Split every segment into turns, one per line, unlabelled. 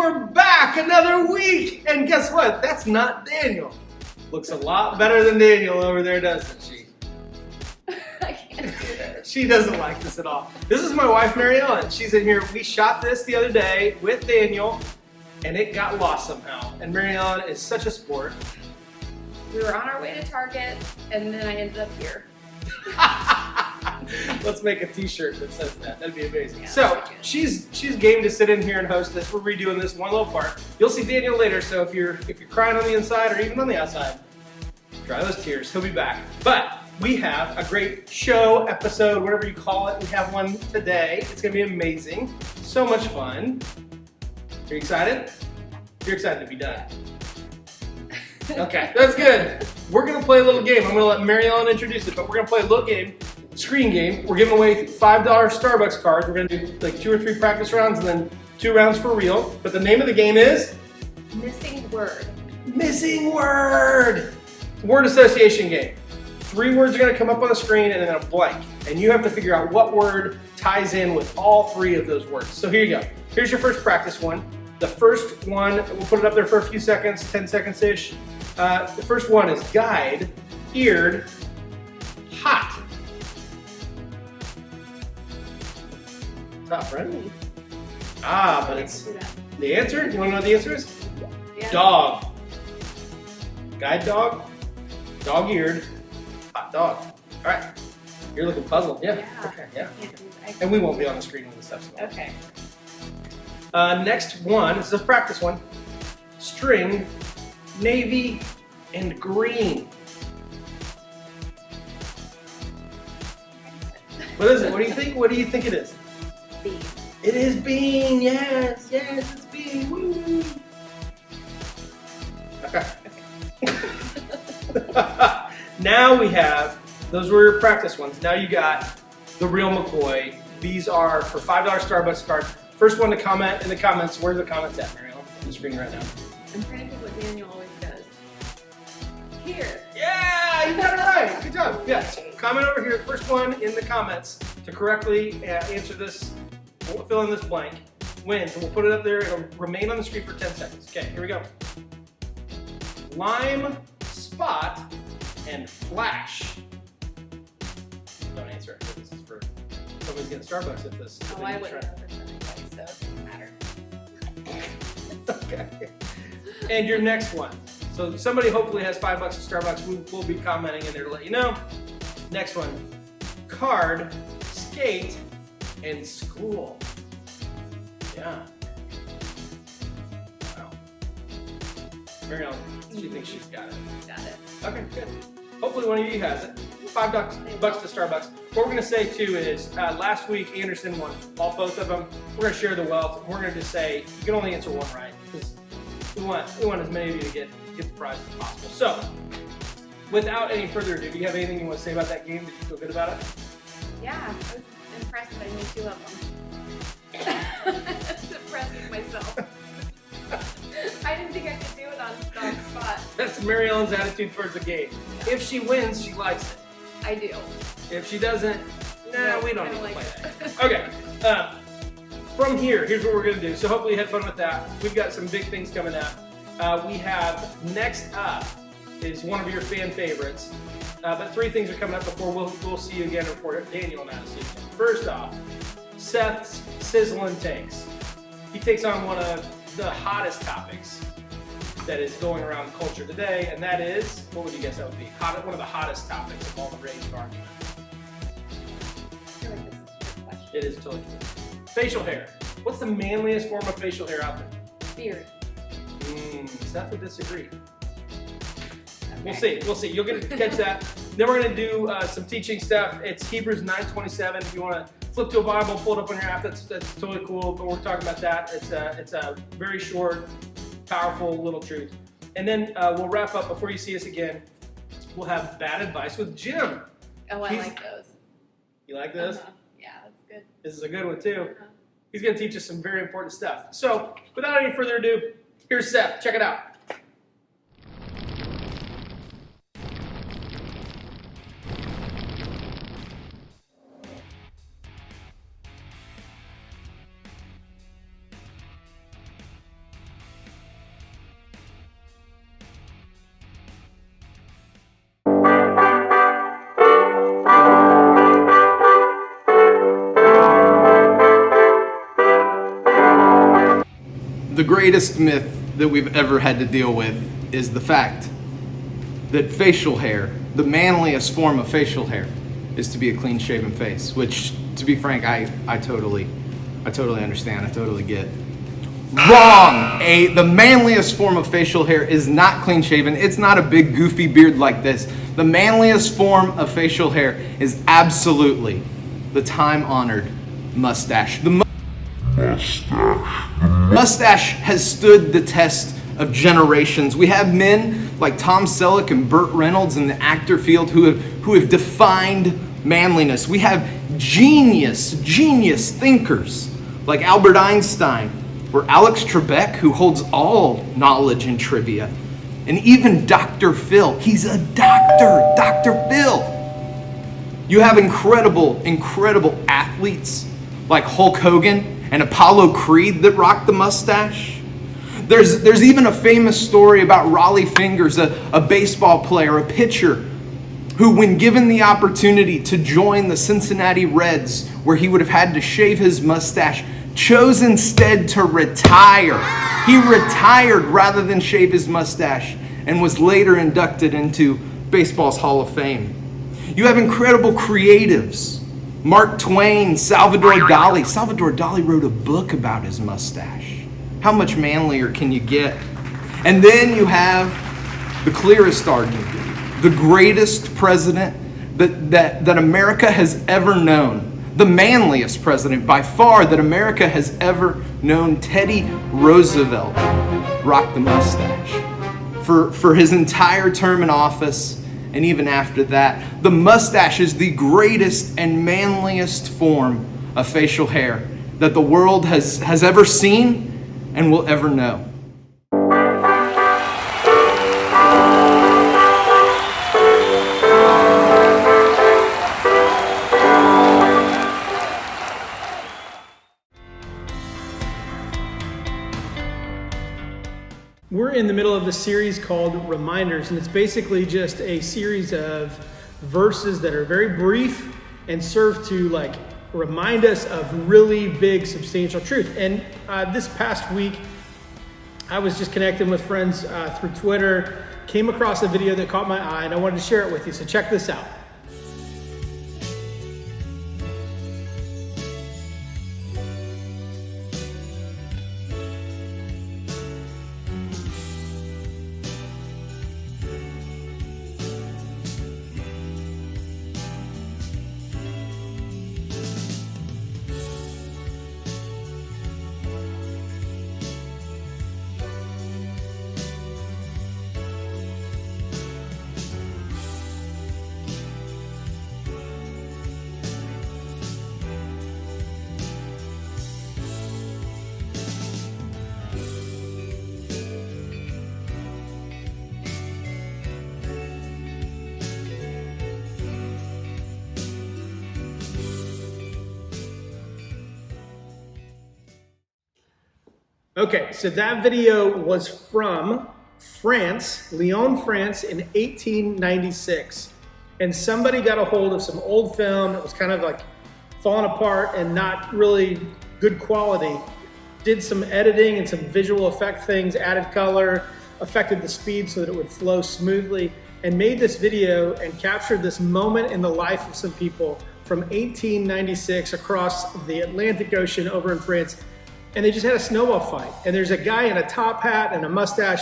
we're back another week. And guess what? That's not Daniel. Looks a lot better than Daniel over there, doesn't she?
I can't do this.
She doesn't like this at all. This is my wife, Mary Ellen. She's in here. We shot this the other day with Daniel, and it got lost somehow. And Mary Ellen is such a sport.
We were on our way to Target, and then I ended up here.
Let's make a t-shirt that says that. That'd be amazing.
Yeah,
So she's game to sit in here and host this. We're redoing this one little part. You'll see Daniel later, so if you're crying on the inside or even on the outside, dry those tears. He'll be back. But we have a great show, episode, whatever you call it. We have one today. It's gonna be amazing. So much fun. Are you excited? You're excited to be done. Okay, that's good. We're gonna play a little game. I'm gonna let Mary Ellen introduce it, but we're gonna play a little game, screen game. We're giving away $5 Starbucks cards. We're gonna do like 2 or 3 practice rounds and then 2 rounds for real. But the name of the game is
Missing word.
Missing Word. Word association game. 3 words are gonna come up on the screen and then a blank. And you have to figure out what word ties in with all 3 of those words. So here you go. Here's your first practice one. The first one, we'll put it up there for a few seconds, 10 seconds-ish. The first one is guide, eared, hot. Tough, right? Ah, but it's the answer. You want to know what the answer is?
Yeah.
Dog. Guide dog, dog-eared, hot dog. All right. You're looking puzzled. Yeah.
Yeah.
Okay. Yeah.
I
And we won't be on the screen when this stuff's going.
Okay.
Next one, this is a practice one. String, navy, and green. What is it? What do you think? What do you think it is?
B.
It is bean. Yes, yes, it's bean. Woo. Okay. Now we have, those were your practice ones. Now you got the real McCoy. These are for $5 Starbucks card. First one to comment in the comments. Where's the comments at, Mary Ellen? On the screen right now.
I'm trying to think what Daniel always does. Here.
Yeah, you got it right. Good job. Yes. Comment over here. First one in the comments to correctly answer this, fill in this blank, wins. And we'll put it up there. It'll remain on the screen for 10 seconds. Okay, here we go. Lime, spot, and flash. Don't answer it. This is for somebody's getting Starbucks at this.
Oh, I wouldn't know this anyway, so it doesn't matter.
Okay. And your next one. So somebody hopefully has $5 at Starbucks. We'll be commenting in there to let you know. Next one. Card, skate, and school. Yeah. Wow. Mary Ellen, she thinks she's got it.
Got it.
Okay, good. Hopefully one of you has it. $5 bucks to Starbucks. What we're gonna say too is, last week Anderson won both of them. We're gonna share the wealth. We're gonna just say you can only answer one right because we want as many of you to get the prize as possible. So, without any further ado, do you have anything you want to say about that game? Did you feel good about it?
Yeah, I was impressed that I knew 2 of them. I was impressed with myself. I didn't think I could do it on the spot.
That's Mary Ellen's attitude towards the game. If she wins, she likes it.
I do.
If she doesn't, nah, we don't need to
like
play
it.
that. Okay. From here, here's what we're gonna do. So hopefully you had fun with that. We've got some big things coming up. We have next up is one of your fan favorites. But 3 things are coming up before we'll see you again before Daniel and I see you. First off, Seth's Sizzling Takes. He takes on one of the hottest topics that is going around culture today, and that is, what would you guess that would be? One of the hottest topics of all the rage of argument.
I feel like this is a good question.
It is totally true. Facial hair. What's the manliest form of facial hair out there?
Beard.
Seth would disagree.
Okay.
We'll see. You'll get to catch that. Then we're going to do some teaching stuff. It's Hebrews 9:27. If you want to flip to a Bible, pull it up on your app, that's totally cool. But we're talking about that. It's a very short, powerful little truth. And then we'll wrap up before you see us again. We'll have bad advice with Jim.
Oh, I like those.
You like those?
Yeah, that's good.
This is a good one too. He's going to teach us some very important stuff. So without any further ado, here's Seth. Check it out.
The greatest myth that we've ever had to deal with is the fact that facial hair, the manliest form of facial hair, is to be a clean-shaven face, which, to be frank, I totally understand, I totally get. Wrong! The manliest form of facial hair is not clean-shaven. It's not a big goofy beard like this. The manliest form of facial hair is absolutely the time-honored mustache. The mustache has stood the test of generations. We have men like Tom Selleck and Burt Reynolds in the actor field who have defined manliness. We have genius thinkers like Albert Einstein or Alex Trebek, who holds all knowledge and trivia. And even Dr. Phil. He's a doctor, Dr. Phil. You have incredible athletes like Hulk Hogan and Apollo Creed that rock the mustache. There's even a famous story about Raleigh Fingers, a baseball player, a pitcher, who, when given the opportunity to join the Cincinnati Reds, where he would have had to shave his mustache, chose instead to retire. He retired rather than shave his mustache and was later inducted into baseball's Hall of Fame. You have incredible creatives. Mark Twain, Salvador Dali. Salvador Dali wrote a book about his mustache. How much manlier can you get? And then you have the clearest argument, the greatest president that America has ever known. The manliest president by far that America has ever known, Teddy Roosevelt, rocked the mustache for his entire term in office, and even after that. The mustache is the greatest and manliest form of facial hair that the world has ever seen and will ever know.
We're in the middle of the series called Reminders, and it's basically just a series of verses that are very brief and serve to remind us of really big, substantial truth. And this past week, I was just connecting with friends through Twitter, came across a video that caught my eye, and I wanted to share it with you. So check this out. Okay, so that video was from France, Lyon, France in 1896. And somebody got a hold of some old film that was kind of like falling apart and not really good quality. Did some editing and some visual effect things, added color, affected the speed so that it would flow smoothly, and made this video and captured this moment in the life of some people from 1896 across the Atlantic Ocean over in France. And they just had a snowball fight. And there's a guy in a top hat and a mustache,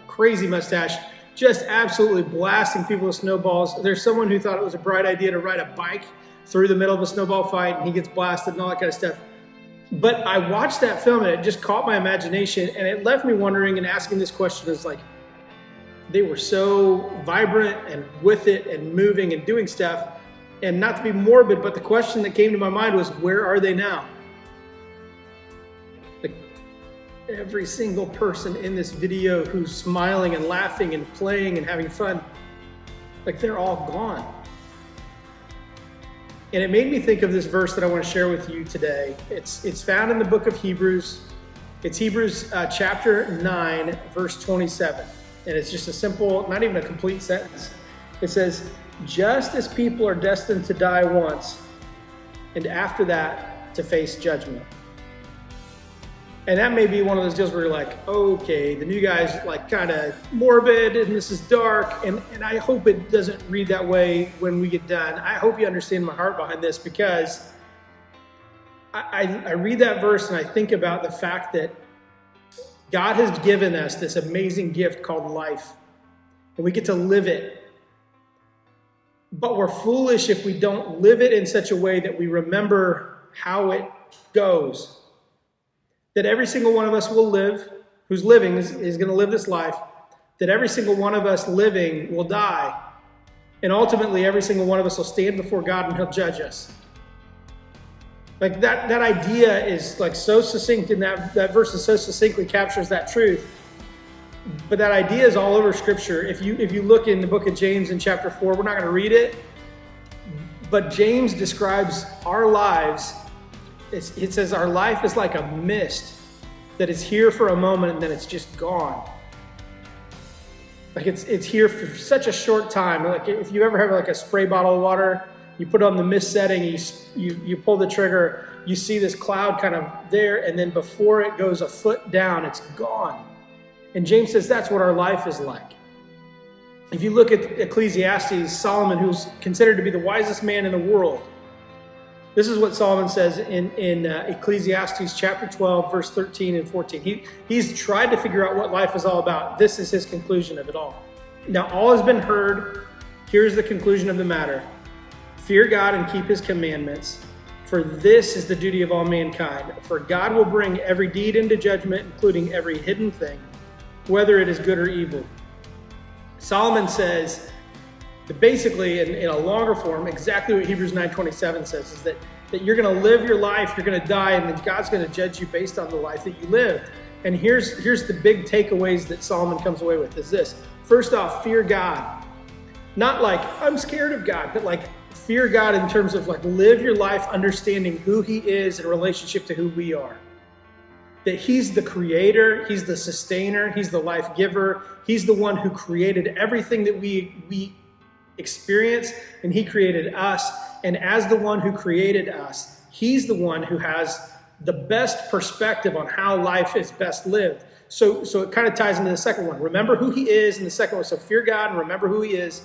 crazy mustache, just absolutely blasting people with snowballs. There's someone who thought it was a bright idea to ride a bike through the middle of a snowball fight, and he gets blasted and all that kind of stuff. But I watched that film and it just caught my imagination, and it left me wondering and asking this question is they were so vibrant and with it and moving and doing stuff. And not to be morbid, but the question that came to my mind was, where are they now? Every single person in this video who's smiling and laughing and playing and having fun, they're all gone. And it made me think of this verse that I want to share with you today. It's found in the book of Hebrews. It's Hebrews chapter 9, verse 27. And it's just a simple, not even a complete sentence. It says, just as people are destined to die once, and after that to face judgment. And that may be one of those deals where you're like, okay, the new guy's like kind of morbid and this is dark. And I hope it doesn't read that way when we get done. I hope you understand my heart behind this, because I read that verse and I think about the fact that God has given us this amazing gift called life, and we get to live it. But we're foolish if we don't live it in such a way that we remember how it goes. That every single one of us will live, who's living is going to live this life, that every single one of us living will die. And ultimately, every single one of us will stand before God and he'll judge us. Like that idea is like so succinct, and that verse is so succinctly captures that truth. But that idea is all over Scripture. If you look in the book of James in chapter 4, we're not going to read it, but James describes our lives. It says our life is like a mist that is here for a moment and then it's just gone. Like it's here for such a short time. Like if you ever have like a spray bottle of water, you put on the mist setting, you pull the trigger, you see this cloud kind of there, and then before it goes a foot down, it's gone. And James says that's what our life is like. If you look at Ecclesiastes, Solomon, who's considered to be the wisest man in the world, this is what Solomon says in Ecclesiastes chapter 12, verse 13 and 14. He's tried to figure out what life is all about. This is his conclusion of it all. Now, all has been heard. Here's the conclusion of the matter. Fear God and keep his commandments, for this is the duty of all mankind. For God will bring every deed into judgment, including every hidden thing, whether it is good or evil. Solomon says that basically, in a longer form, exactly what Hebrews 9:27 says is that you're going to live your life, you're going to die, and then God's going to judge you based on the life that you lived. And here's the big takeaways that Solomon comes away with is this. First off, fear God. Not like, I'm scared of God, but like fear God in terms of like live your life understanding who he is in relationship to who we are. That he's the creator, he's the sustainer, he's the life giver, he's the one who created everything that we experience, and he created us. And as the one who created us, he's the one who has the best perspective on how life is best lived. So it kind of ties into the second one. Remember who he is, and the second one, so fear God and remember who he is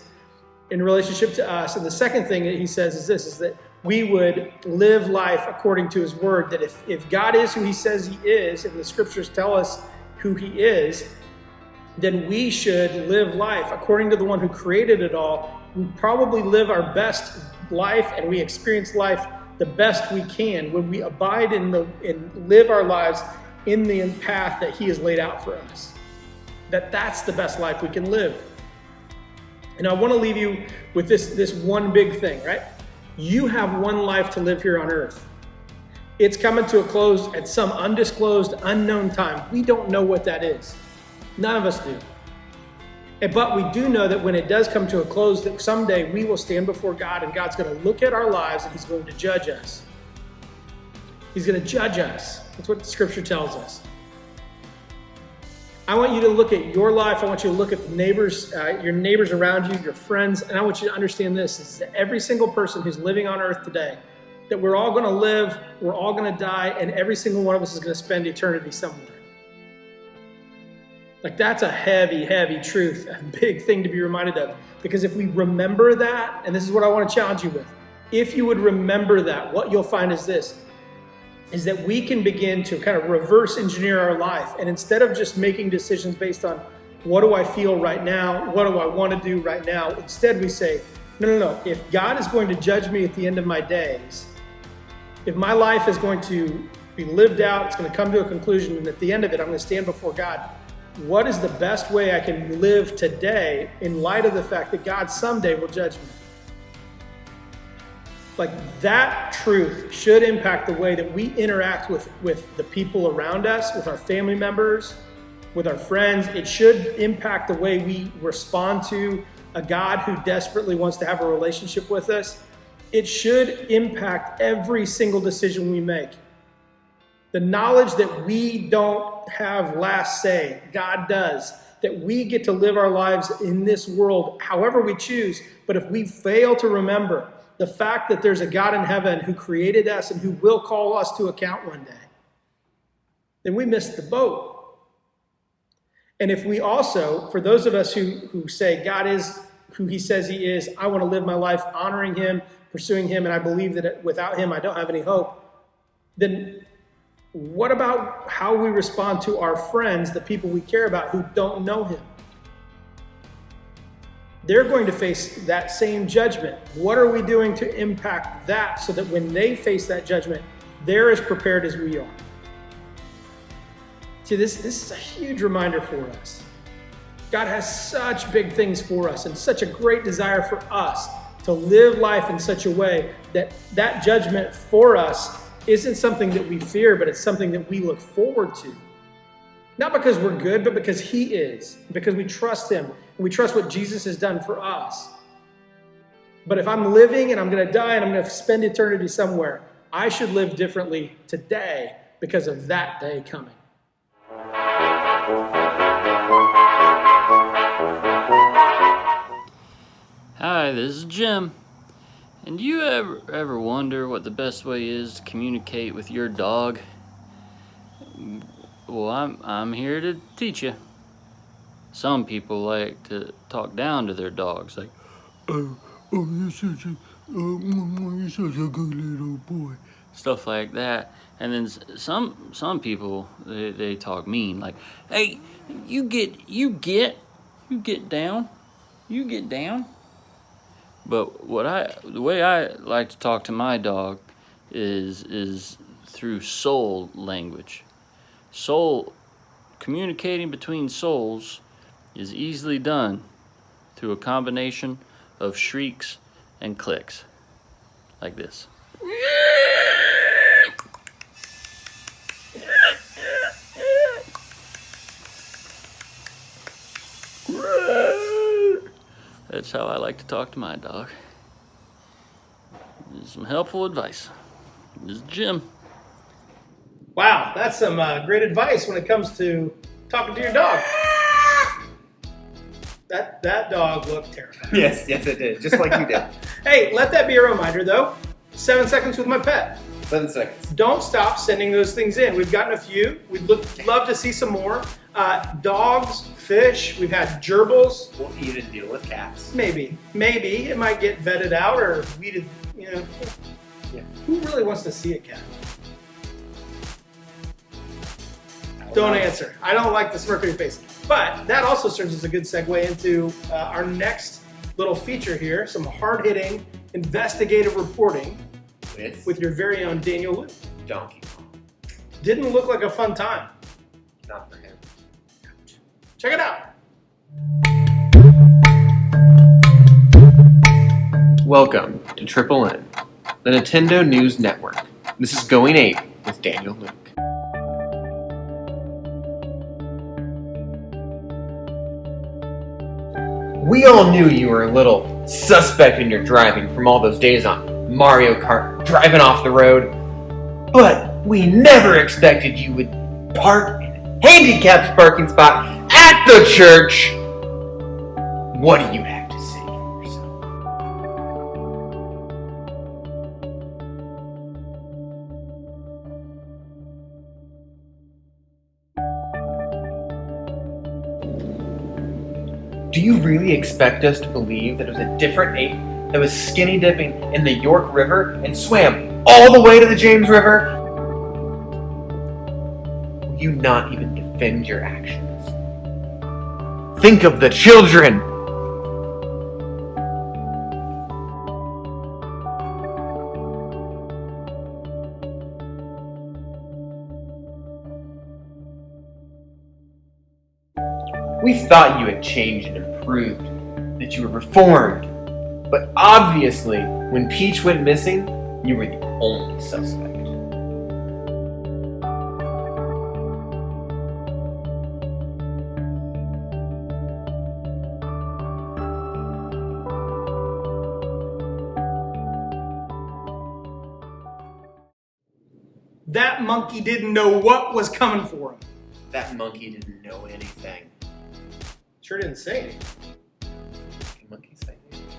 in relationship to us. And the second thing that he says is this, is that we would live life according to his word, that if God is who he says he is, and the scriptures tell us who he is, then we should live life according to the one who created it all. We probably live our best life and we experience life the best we can when we abide and live our lives in the path that he has laid out for us. That's the best life we can live. And I want to leave you with this one big thing, right? You have one life to live here on earth. It's coming to a close at some undisclosed, unknown time. We don't know what that is. None of us do. But we do know that when it does come to a close, that someday we will stand before God, and God's going to look at our lives and he's going to judge us. He's going to judge us. That's what Scripture tells us. I want you to look at your life. I want you to look at the neighbors, your neighbors around you, your friends, and I want you to understand this, is that every single person who's living on earth today, that we're all going to live, we're all going to die, and every single one of us is going to spend eternity somewhere. Like that's a heavy, heavy truth, a big thing to be reminded of. Because if we remember that, and this is what I want to challenge you with, if you would remember that, what you'll find is this, is that we can begin to kind of reverse engineer our life. And instead of just making decisions based on what do I feel right now, what do I want to do right now, instead we say, no. If God is going to judge me at the end of my days, if my life is going to be lived out, it's going to come to a conclusion, and at the end of it, I'm going to stand before God. What is the best way I can live today in light of the fact that God someday will judge me? Like that truth should impact the way that we interact with the people around us, with our family members, with our friends. It should impact the way we respond to a God who desperately wants to have a relationship with us. It should impact every single decision we make. The knowledge that we don't have last say, God does, that we get to live our lives in this world however we choose, but if we fail to remember the fact that there's a God in heaven who created us and who will call us to account one day, then we missed the boat. And if we also, for those of us who say God is who he says he is, I want to live my life honoring him, pursuing him, and I believe that without him I don't have any hope, then what about how we respond to our friends, the people we care about who don't know him? They're going to face that same judgment. What are we doing to impact that so that when they face that judgment, they're as prepared as we are? See, this is a huge reminder for us. God has such big things for us and such a great desire for us to live life in such a way that that judgment for us isn't something that we fear, but it's something that we look forward to. Not because we're good, but because he is, because we trust him and we trust what Jesus has done for us. But if I'm living and I'm going to die and I'm going to spend eternity somewhere, I should live differently today because of that day coming.
Hi, this is Jim. And do you ever wonder what the best way is to communicate with your dog? Well, I'm here to teach you. Some people like to talk down to their dogs, like, oh, you're such a good little boy. Stuff like that. And then some people they talk mean, like, hey, you get down. But the way I like to talk to my dog is through soul language. Communicating between souls is easily done through a combination of shrieks and clicks, like this. That's how I like to talk to my dog. This is some helpful advice. This is Jim.
Wow, that's some great advice when it comes to talking to your dog. That dog looked terrified.
Yes, it did. Just like you did.
Hey, let that be a reminder, though. 7 seconds with my pet.
7 seconds.
Don't stop sending those things in. We've gotten a few. We'd love to see some more. Dogs, fish. We've had gerbils.
We'll even deal with cats.
Maybe it might get vetted out or weeded. You know,
Yeah.
Who really wants to see a cat? Don't answer. I don't like the smirk on your face. But that also serves as a good segue into our next little feature here, some hard-hitting investigative reporting with your very own Daniel Luke.
Donkey Kong.
Didn't look like a fun time.
Not for him.
Check it out.
Welcome to Triple N, the Nintendo News Network. This is Going 8 with Daniel Luke. We all knew you were a little suspect in your driving from all those days on Mario Kart driving off the road, but we never expected you would park in a handicapped parking spot at the church. What do you have to say for yourself? Do you really expect us to believe that it was a different ape that was skinny dipping in the York River and swam all the way to the James River? Will you not even defend your actions? Think of the children! We thought you had changed and improved, that you were reformed. But obviously, when Peach went missing, you were the only suspect.
That monkey didn't know what was coming for him.
That monkey didn't know anything.
Sure didn't say anything.
Can monkeys say anything?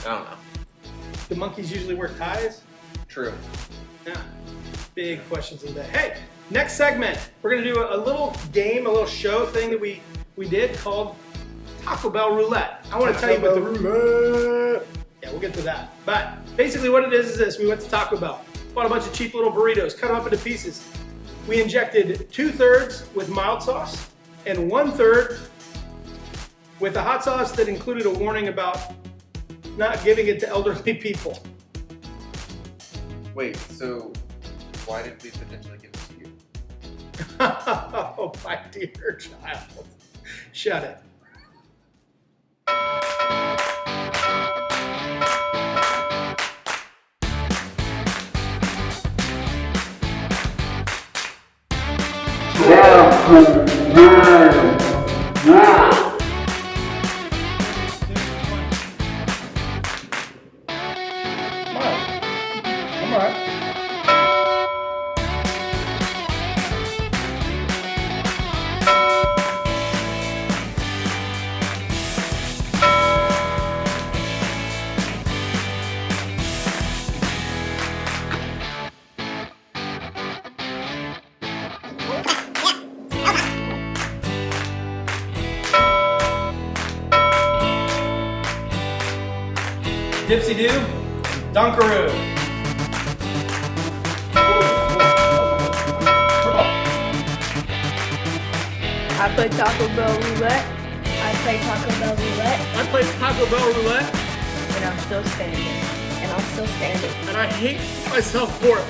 I don't know.
Do monkeys usually wear ties?
True.
Yeah. Big questions of the day. Hey, Next segment, we're gonna do a little game, a little show thing that we did called Taco Bell Roulette. I want to tell you about the roulette. Yeah, we'll get to that. But basically what it is this. We went to Taco Bell, bought a bunch of cheap little burritos, cut them up into pieces. We injected 2/3 with mild sauce and 1/3 with a hot sauce that included a warning about not giving it to elderly people.
Wait, so why did we potentially give it to you?
Oh, my dear child. Shut it. I'm all right. Dipsy do, Dunkaroo.
I play Taco Bell Roulette. I play Taco Bell Roulette.
I played Taco Bell Roulette,
And I'm still standing. And I'm still standing.
and I hate myself for it.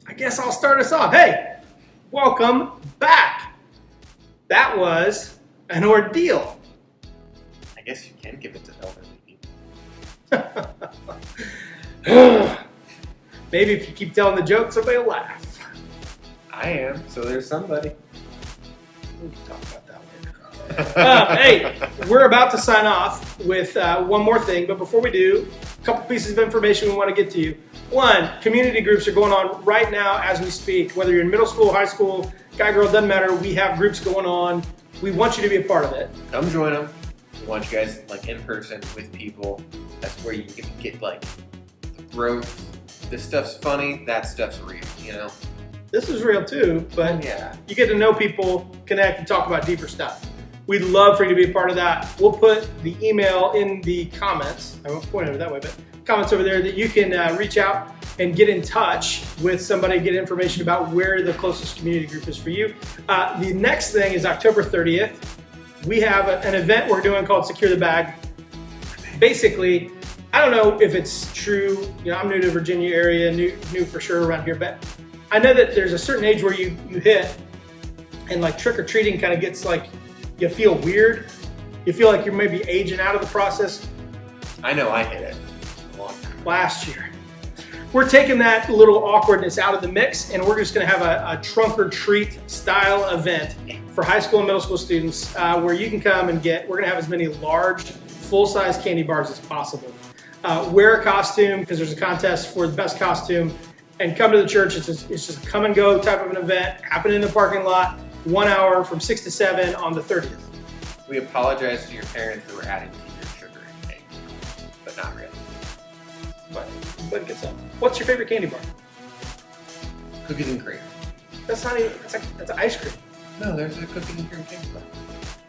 I guess I'll start us off. Hey, welcome back. That was an ordeal.
I guess you can give it to elderly people.
Maybe if you keep telling the jokes, somebody will laugh.
I am, so there's somebody.
We can talk about that later. Hey, we're about to sign off with one more thing, but before we do, a couple pieces of information we want to get to you. One, community groups are going on right now as we speak. Whether you're in middle school, high school, guy, girl, doesn't matter. We have groups going on. We want you to be a part of it.
Come join them. We want you guys like in person with people. That's where you can get like the growth. This stuff's funny. That stuff's real. You know.
This is real too, but
Yeah.
you get to know people, connect, and talk about deeper stuff. We'd love for you to be a part of that. We'll put the email in the comments. I won't point over that way, but comments over there that you can reach out and get in touch with somebody, get information about where the closest community group is for you. The next thing is October 30th. We have an event we're doing called Secure the Bag. Basically, I don't know if it's true. You know, I'm new to Virginia area, new for sure around here, but I know that there's a certain age where you hit and like trick or treating kind of gets like, you feel weird. You feel like you're maybe aging out of the process.
I know I hit it a long time.
Last year. We're taking that little awkwardness out of the mix, and we're just gonna have a trunk or treat style event for high school and middle school students where you can come and we're gonna have as many large, full-size candy bars as possible. Wear a costume, because there's a contest for the best costume, and come to the church. It's just a come and go type of an event, happening in the parking lot, 1 hour from 6 to 7 on the 30th.
We apologize to your parents that we're adding to your sugar intake, but not really.
But get some. What's your favorite candy bar?
Cookies and cream.
That's not even, that's ice cream.
No, there's a cookies and cream candy bar.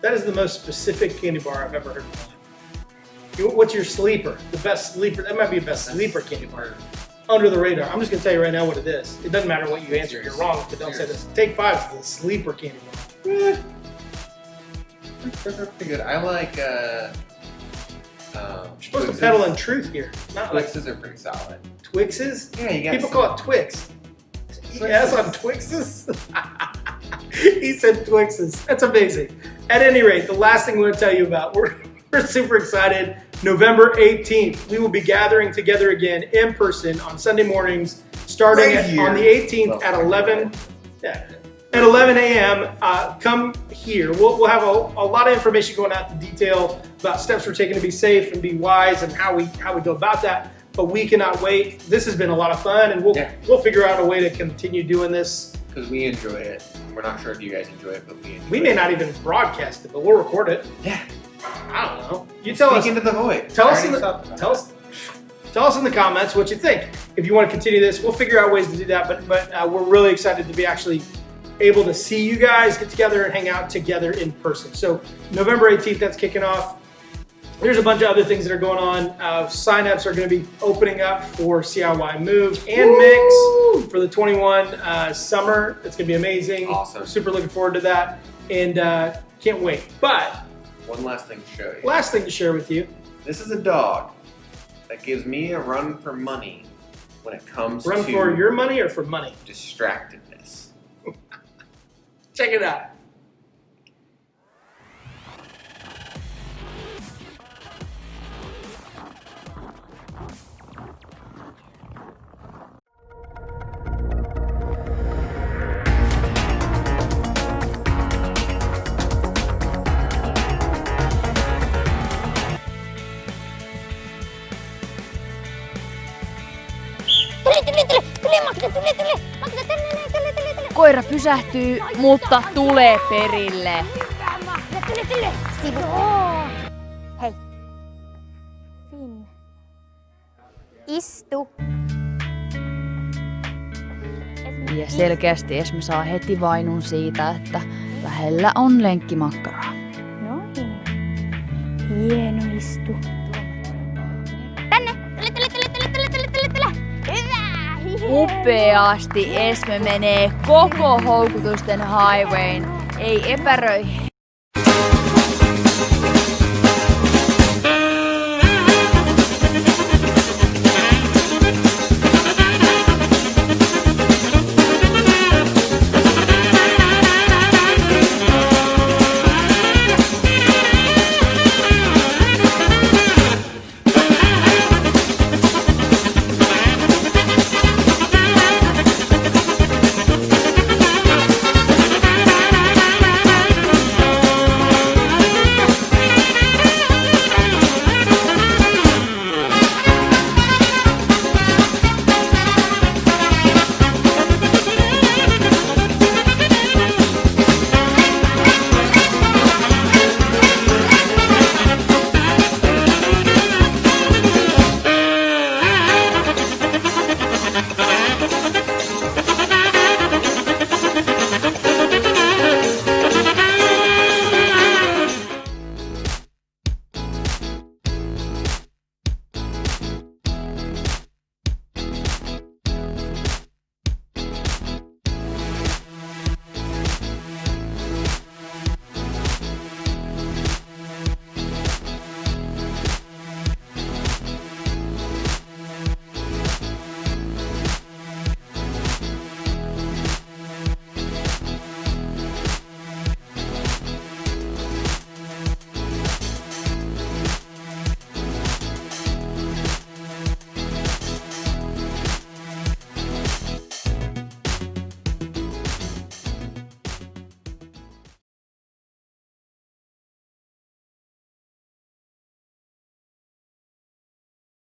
That is the most specific candy bar I've ever heard of. What's your sleeper? The best sleeper, that might be the best sleeper candy bar. Under the radar. I'm just gonna tell you right now what it is. It doesn't matter what you answer, you're wrong if you don't say this. Take 5 is the sleeper candy bar.
Those are pretty good. I like,
You're supposed to peddle in truth here. Not like
Twixes are pretty solid.
Twixes?
Yeah, you got
People call it Twix. Yes, on Twixes? He said Twixes. That's amazing. At any rate, the last thing we want to tell you about, we're super excited. November 18th, we will be gathering together again in person on Sunday mornings, starting on the 18th at 11. Yeah, at 11 a.m. Come here. We'll have a lot of information going out in detail about steps we're taking to be safe and be wise and how we go about that. But we cannot wait. This has been a lot of fun, and we'll figure out a way to continue doing this.
Because we enjoy it. We're not sure if you guys enjoy it, but we enjoy it.
We may not even broadcast it, but we'll record it.
Yeah.
I don't know. You tell us.
Speak into the void.
Tell us.
Already
Tell us. Tell us in the comments what you think. If you want to continue this, we'll figure out ways to do that, but we're really excited to be actually able to see you guys get together and hang out together in person. So November 18th, that's kicking off. There's a bunch of other things that are going on. Sign-ups are going to be opening up for CIY Move and Mix for the 21 summer. It's going to be amazing.
Awesome.
Super looking forward to that, and can't wait. But
One last thing to show you.
last thing to share with you.
This is a dog that gives me a run for money when it comes
Run
to
for your money or for money?
distractedness.
Check it out.
Koira pysähtyy, mutta tulee perille.
Hei. Finn. Istu.
Ja selkeästi Esme saa heti vainun siitä, että lähellä on lenkkimakkaraa.
Noin. Hieno istu. Tänne. Tule. Hyvä.
Upeasti Esme menee koko houkutusten highwayn. Ei epäröi